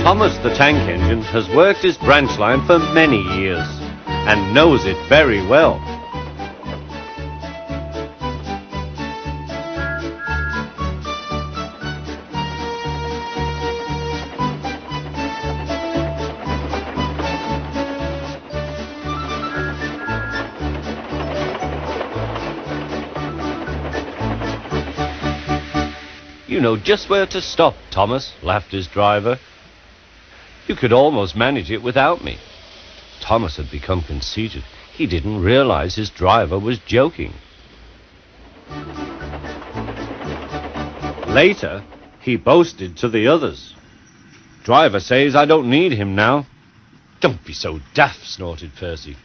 Thomas the tank engine has worked his branch line for many years and knows it very well. You know just where to stop, Thomas, laughed his driver. You could almost manage it without me. Thomas had become conceited. He didn't realize his driver was joking. Later, he boasted to the others. Driver says I don't need him now. Don't be so daft, snorted Percy.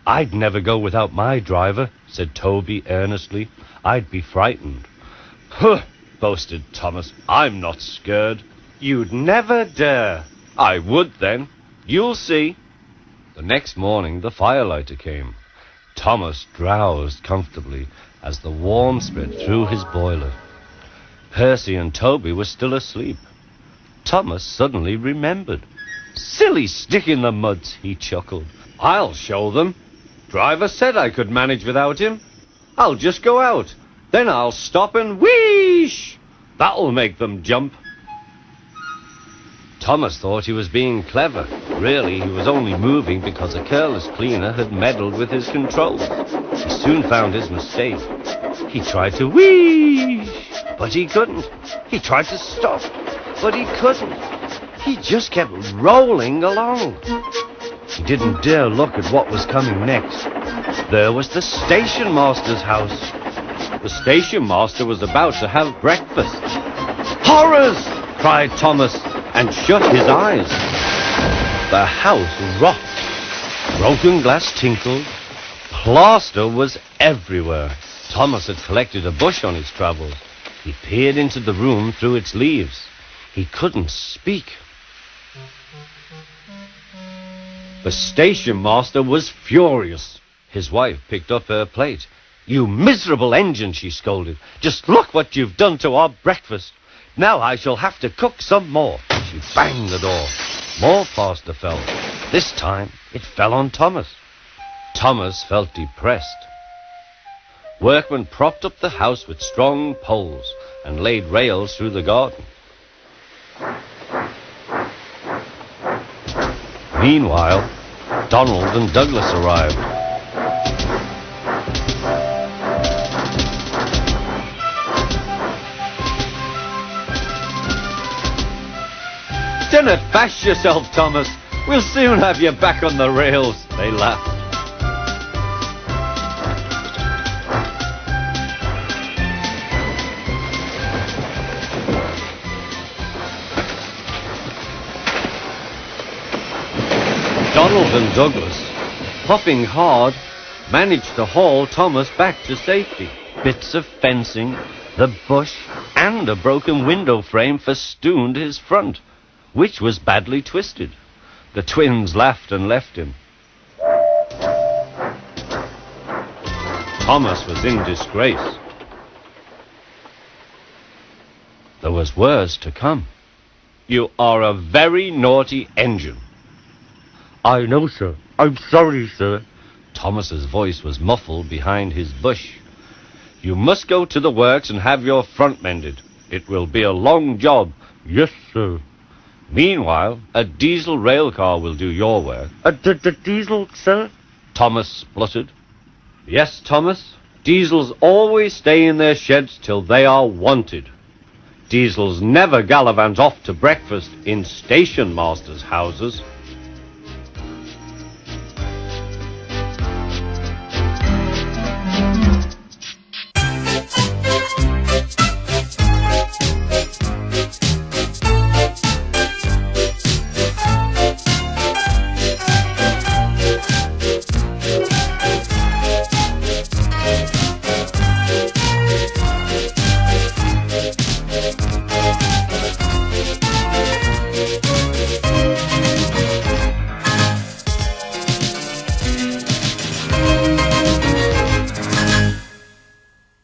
I'd never go without my driver, said Toby earnestly. I'd be frightened. Huh, boasted Thomas. I'm not scared. You'd never dare. I would then. You'll see. The next morning the firelighter came. Thomas drowsed comfortably as the warmth spread through his boiler. Percy and Toby were still asleep. Thomas suddenly remembered. Silly stick in the mud, he chuckled. I'll show them. Driver said I could manage without him. I'll just go out. Then I'll stop and wheesh. That'll make them jump. Thomas thought he was being clever. Really, he was only moving because a careless cleaner had meddled with his controls. He soon found his mistake. He tried to wheesh, but he couldn't. He tried to stop, but he couldn't. He just kept rolling along. He didn't dare look at what was coming next. There was the Stationmaster's house. The Stationmaster was about to have breakfast. Horrors! Cried Thomas, and shut his eyes. The house rocked. Broken glass tinkled. Plaster was everywhere. Thomas had collected a bush on his travels. He peered into the room through its leaves. He couldn't speak. The Stationmaster was furious. His wife picked up her plate. You miserable engine, she scolded. Just look what you've done to our breakfast. Now I shall have to cook some more. She banged the door. More plaster fell. This time it fell on Thomas. Thomas felt depressed. Workmen propped up the house with strong poles and laid rails through the garden. Meanwhile, Donald and Douglas arrived. Don't bash yourself, Thomas. We'll soon have you back on the rails, they laughed. Donald and Douglas, puffing hard, managed to haul Thomas back to safety. Bits of fencing, the bush, and a broken window frame festooned his front, which was badly twisted. The twins laughed and left him. Thomas was in disgrace. There was worse to come. You are a very naughty engine. I know, sir. I'm sorry, sir. Thomas's voice was muffled behind his bush. You must go to the works and have your front mended. It will be a long job. Yes, sir. Meanwhile, a diesel rail car will do your work. The diesel, sir? Thomas spluttered. Yes, Thomas. Diesels always stay in their sheds till they are wanted. Diesels never gallivant off to breakfast in Stationmasters' houses.